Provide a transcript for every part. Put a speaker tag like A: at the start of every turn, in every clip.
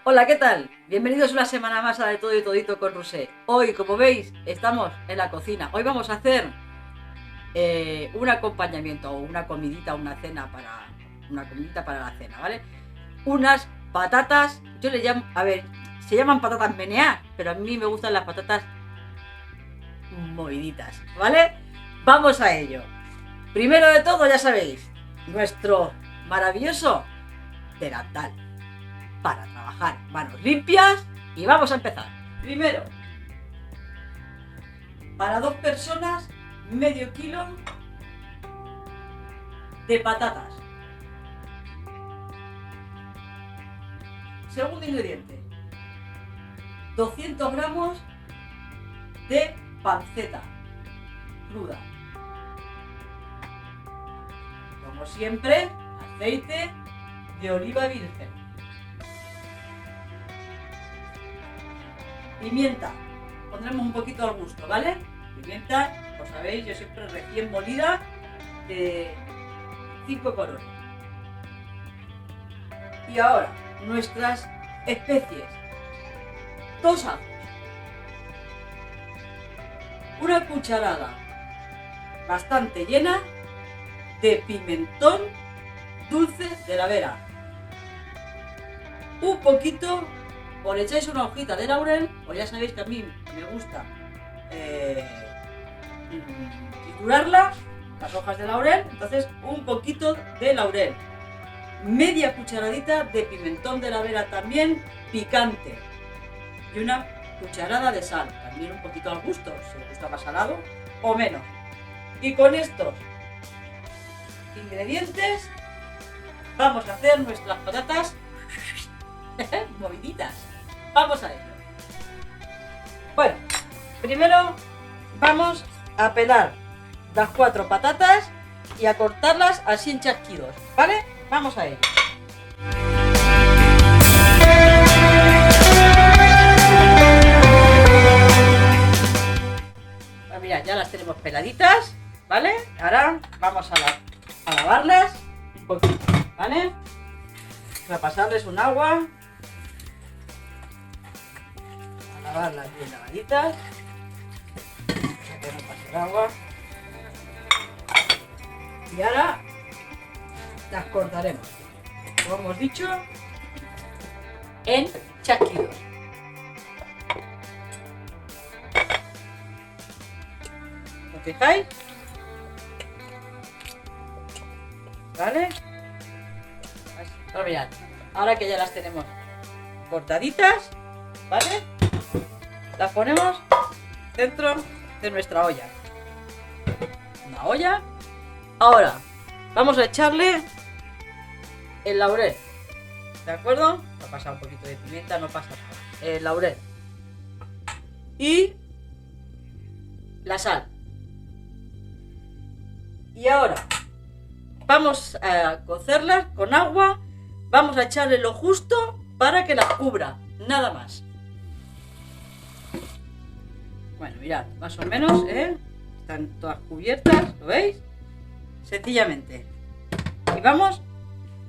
A: Hola, ¿qué tal? Bienvenidos una semana más a De Todo y Todito con Rusé. Hoy, como veis, estamos en la cocina. Hoy vamos a hacer un acompañamiento o una comidita, una comidita para la cena, ¿vale? Unas patatas, yo le llamo, a ver, se llaman patatas menear, pero a mí me gustan las patatas moviditas, ¿vale? Vamos a ello. Primero de todo, ya sabéis, nuestro maravilloso delantal para trabajar, manos limpias, y vamos a empezar. Primero, para 2 personas, medio kilo de patatas. Segundo ingrediente, 200 gramos de panceta cruda. Como siempre, aceite de oliva virgen. Pimienta, pondremos un poquito al gusto, ¿vale? Pimienta, como sabéis, yo siempre recién molida de 5 colores. Y ahora, nuestras especies. 2 ajos. Una cucharada bastante llena de pimentón dulce de la Vera. Un poquito, o le echáis una hojita de laurel, o ya sabéis que a mí me gusta triturarla, las hojas de laurel, entonces un poquito de laurel. Media cucharadita de pimentón de la Vera también picante. Y una cucharada de sal, también un poquito al gusto, si os gusta más salado o menos. Y con estos ingredientes vamos a hacer nuestras patatas moviditas. Vamos a ello. Bueno, primero vamos a pelar las 4 patatas y a cortarlas así en chasquidos, ¿vale? Vamos a ello. Pues mira, ya las tenemos peladitas, ¿vale? Ahora vamos a lavarlas un poquito, ¿vale? Voy a pasarles un agua. A lavarlas bien lavaditas. Para que no pase el agua. Y ahora las cortaremos, como hemos dicho, en chasquidos. ¿Os fijáis? ¿Vale? Pero mirad, ahora que ya las tenemos cortaditas, ¿vale? Las ponemos dentro de nuestra olla. Una olla. Ahora vamos a echarle el laurel, ¿de acuerdo? Va a pasar un poquito de pimienta, no pasa nada. El laurel. Y la sal. Y ahora vamos a cocerlas con agua. Vamos a echarle lo justo para que las cubra, nada más. Bueno, mirad, más o menos, están todas cubiertas, ¿lo veis? Sencillamente. Y vamos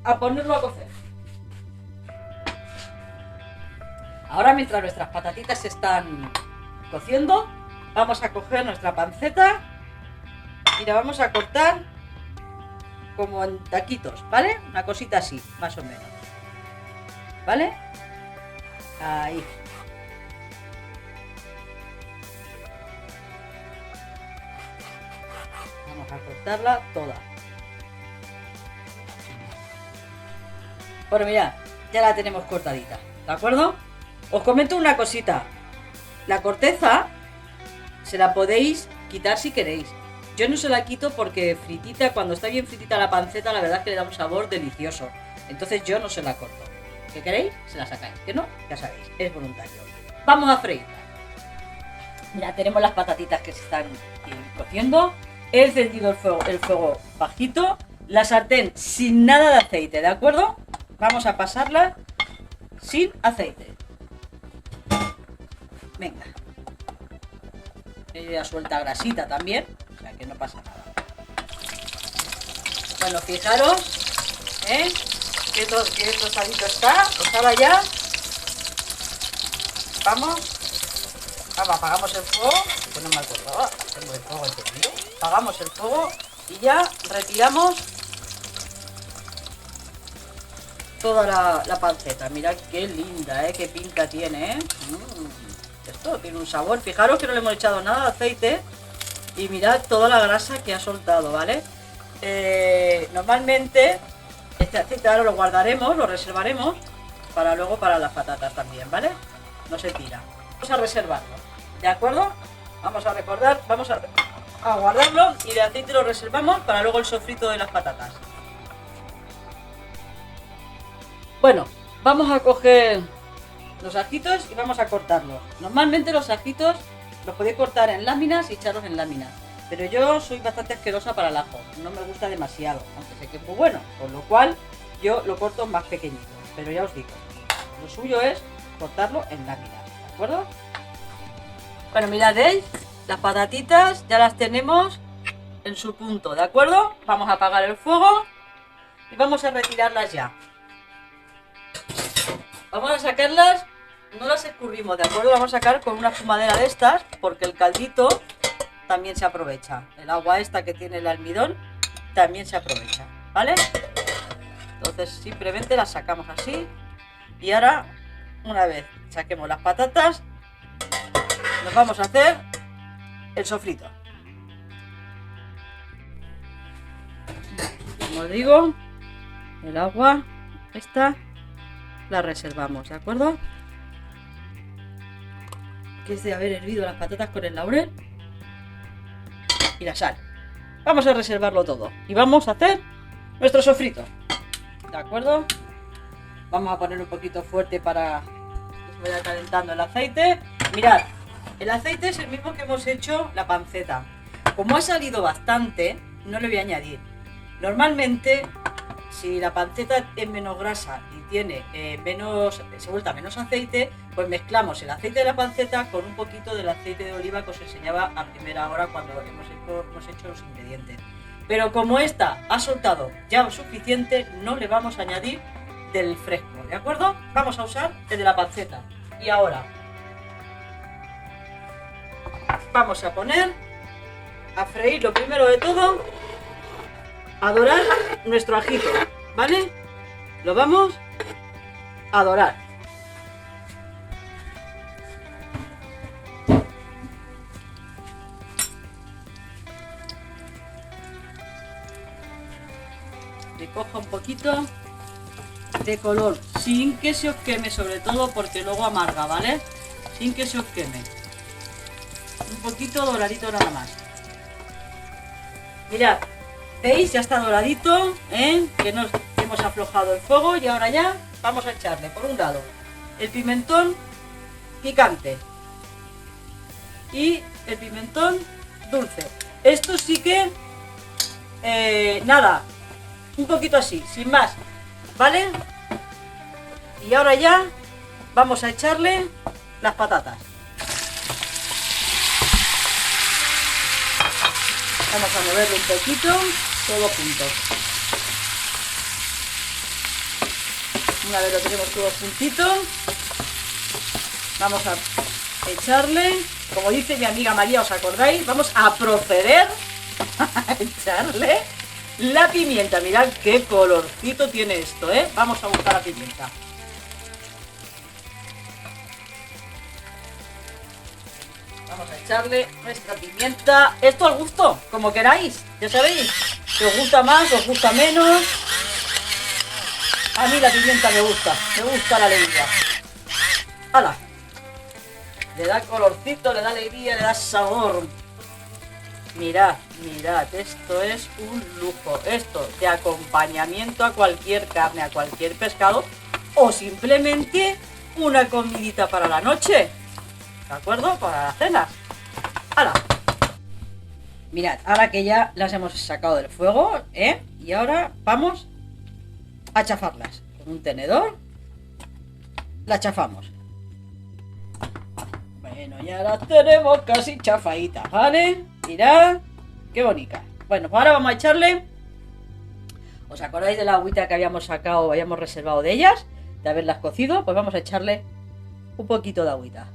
A: a ponerlo a cocer. Ahora, mientras nuestras patatitas se están cociendo, vamos a coger nuestra panceta y la vamos a cortar como en taquitos, ¿vale? Una cosita así, más o menos. ¿Vale? Ahí. Vamos a cortarla toda. Bueno, mirad, ya la tenemos cortadita, ¿de acuerdo? Os comento una cosita. La corteza se la podéis quitar si queréis. Yo no se la quito porque fritita, cuando está bien fritita la panceta, la verdad es que le da un sabor delicioso. Entonces yo no se la corto. ¿Qué queréis? Se la sacáis. ¿Que no? Ya sabéis, es voluntario. Vamos a freírla. Mira, tenemos las patatitas que se están cociendo. He encendido el fuego bajito. La sartén sin nada de aceite, ¿de acuerdo? Vamos a pasarla sin aceite. Venga. Ella suelta grasita también, o sea que no pasa nada. Bueno, fijaros, que tostadito está, estaba ya Vamos, apagamos el fuego, que no me acordaba, tengo el fuego encendido. Apagamos el fuego y ya retiramos toda la panceta. Mirad qué linda, qué pinta tiene, Esto tiene un sabor. Fijaros que no le hemos echado nada de aceite y mirad toda la grasa que ha soltado, ¿vale? Normalmente este aceite ahora lo guardaremos, lo reservaremos para luego para las patatas también, ¿vale? No se tira. Vamos a reservarlo, ¿de acuerdo? Vamos a recordar, vamos a guardarlo y de aceite lo reservamos para luego el sofrito de las patatas. Bueno, vamos a coger los ajitos y vamos a cortarlos. Normalmente los ajitos los podéis cortar en láminas y echarlos en láminas. Pero yo soy bastante asquerosa para el ajo, no me gusta demasiado, aunque sé que es muy bueno. Con lo cual yo lo corto más pequeñito. Pero ya os digo, lo suyo es cortarlo en láminas, ¿de acuerdo? Bueno, mirad, ¿veis? Las patatitas ya las tenemos en su punto, ¿de acuerdo? Vamos a apagar el fuego y vamos a retirarlas ya. Vamos a sacarlas, no las escurrimos, ¿de acuerdo? Vamos a sacar con una fumadera de estas, porque el caldito también se aprovecha. El agua esta que tiene el almidón también se aprovecha, ¿vale? Entonces simplemente las sacamos así. Y ahora, una vez saquemos las patatas, nos vamos a hacer el sofrito. Como os digo, el agua esta la reservamos, ¿de acuerdo? Que es de haber hervido las patatas con el laurel y la sal. Vamos a reservarlo todo y vamos a hacer nuestro sofrito, ¿de acuerdo? Vamos a poner un poquito fuerte para que se vaya calentando el aceite. Mirad, el aceite es el mismo que hemos hecho la panceta. Como ha salido bastante, no le voy a añadir. Normalmente, si la panceta es menos grasa y tiene se vuelta menos aceite, pues mezclamos el aceite de la panceta con un poquito del aceite de oliva que os enseñaba a primera hora cuando hemos hecho los ingredientes. Pero como esta ha soltado ya lo suficiente, no le vamos a añadir del fresco, ¿de acuerdo? Vamos a usar el de la panceta. Y ahora vamos a poner a freír, lo primero de todo, a dorar nuestro ajito, ¿vale? Lo vamos a dorar. Le cojo un poquito de color sin que se os queme, sobre todo porque luego amarga, ¿vale? Sin que se os queme. Un poquito doradito nada más. Mirad, ¿veis? Ya está doradito, que nos hemos aflojado el fuego y ahora ya vamos a echarle por un lado el pimentón picante y el pimentón dulce. Esto sí que nada, un poquito así, sin más, ¿vale? Y ahora ya vamos a echarle las patatas. Vamos a moverlo un poquito, todo junto. Una vez lo tenemos todo juntito, vamos a echarle, como dice mi amiga María, ¿os acordáis? Vamos a proceder a echarle la pimienta. Mirad qué colorcito tiene esto, Vamos a buscar la pimienta. Vamos a echarle nuestra pimienta. Esto al gusto, como queráis. Ya sabéis, si os gusta más, os gusta menos. A mí la pimienta me gusta la alegría. ¡Hala! Le da colorcito, le da alegría, le da sabor. Mirad, mirad, esto es un lujo. Esto de acompañamiento a cualquier carne, a cualquier pescado o simplemente una comidita para la noche. ¿De acuerdo? Para la cena. ¡Hala! Mirad, ahora que ya las hemos sacado del fuego, y ahora vamos a chafarlas. Con un tenedor las chafamos. Bueno, ya las tenemos casi chafaditas, ¿vale? Mirad, qué bonita. Bueno, pues ahora vamos a echarle. ¿Os acordáis de la agüita que habíamos sacado, habíamos reservado de ellas? De haberlas cocido, pues vamos a echarle Un poquito de agüita.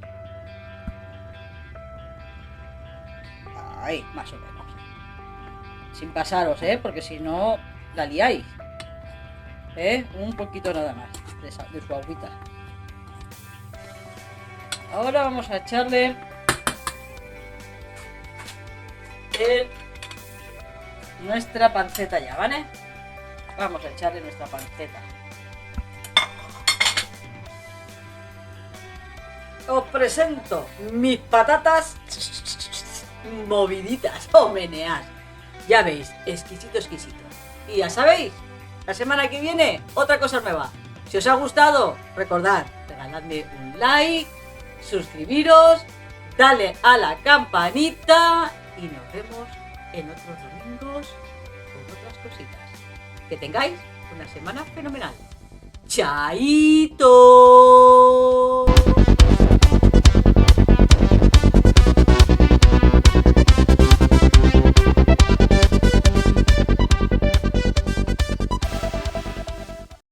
A: Ahí, más o menos. Sin pasaros, porque si no la liáis. Un poquito nada más de su agüita. Ahora vamos a echarle nuestra panceta ya, ¿vale? Vamos a echarle nuestra panceta. Os presento mis patatas moviditas o meneas. Ya veis, exquisito, exquisito. Y ya sabéis, la semana que viene, otra cosa nueva. Si os ha gustado, recordad, regaladme un like, suscribiros, dale a la campanita y nos vemos en otros domingos con otras cositas. Que tengáis una semana fenomenal. ¡Chaito!